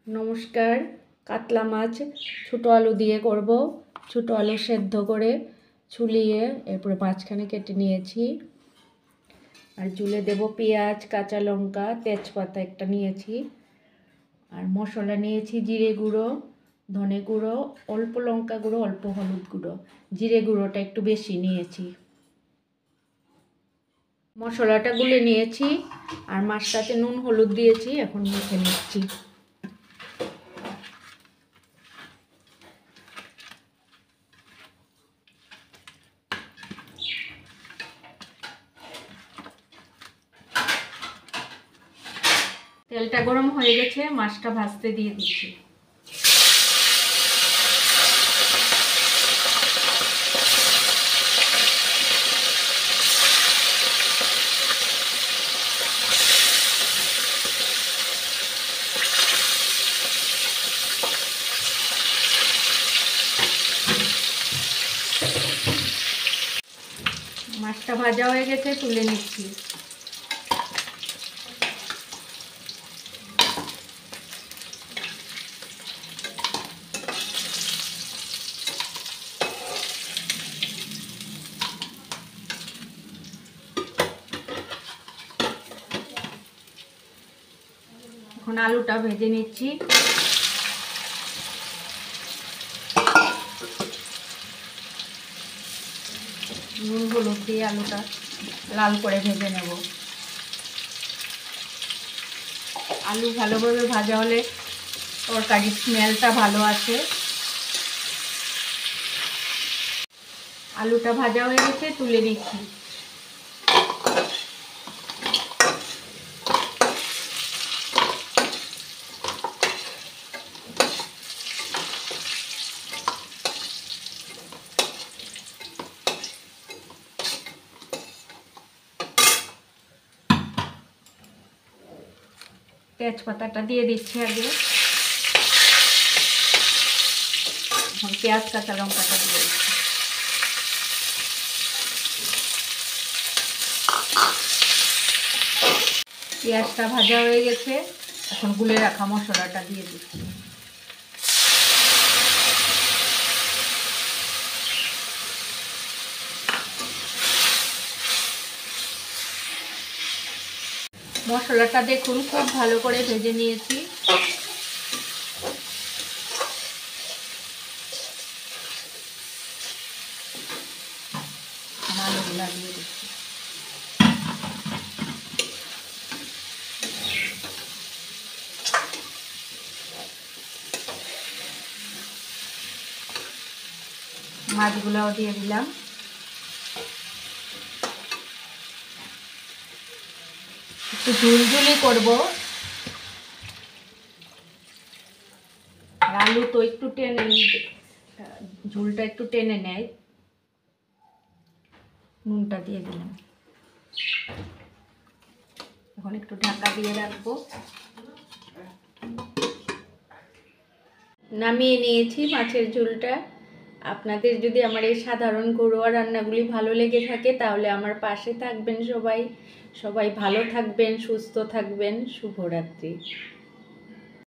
নমস্কার। কাতলা মাছ ছোটো আলু দিয়ে করব। ছোটো আলু সেদ্ধ করে ছুলিয়ে এরপরে মাঝখানে কেটে নিয়েছি। আর ঝুলে দেব পেঁয়াজ, কাঁচা লঙ্কা, তেজপাতা একটা নিয়েছি। আর মশলা নিয়েছি জিরে গুঁড়ো, ধনে গুঁড়ো, অল্প লঙ্কা গুঁড়ো, অল্প হলুদ গুঁড়ো। জিরে গুঁড়োটা একটু বেশি নিয়েছি। মশলাটা গুলে নিয়েছি আর মাছটাতে নুন হলুদ দিয়েছি। এখন মেখে নিচ্ছি। তেলটা গরম হয়ে গেছে, মাছটা ভাজতে দিয়ে দিচ্ছি। মাছটা ভাজা হয়ে গেছে, তুলে নিচ্ছি। এখন আলুটা ভেজে নিচ্ছি। নুন হলুদ দিয়ে আলুটা লাল করে ভেজে নেব। আলু ভালোভাবে ভাজা হলে তরকারির স্মেলটা ভালো আসে। আলুটা ভাজা হয়ে গেছে, তুলে নিচ্ছি। তেজপাতাটা দিয়ে দিচ্ছি আগে। এখন পেঁয়াজ, কাঁচা লঙ্কাটা দিয়ে দিচ্ছি। পেঁয়াজটা ভাজা হয়ে গেছে, এখন গুলে রাখা মশলাটা দিয়ে দিচ্ছি। মশলাটা দেখুন খুব ভালো করে ভেজে নিয়েছি। আলুগুলা দিয়ে দিচ্ছি। মাছগুলাও দিয়ে দিলাম। একটু ঝুলঝুলি করব। আর আলু তো একটু টেনে, ঝুলটা একটু টেনে নেয়। নুনটা দিয়ে দিলাম। এখন একটু ঢাকা দিয়ে রাখবো। নামিয়ে নিয়েছি মাছের ঝোলটা। আপনাদের যদি আমার এই সাধারণ ঘরোয়া রান্নাগুলি ভালো লেগে থাকে তাহলে আমার পাশে থাকবেন। সবাই ভালো থাকবেন, সুস্থ থাকবেন। শুভরাত্রি।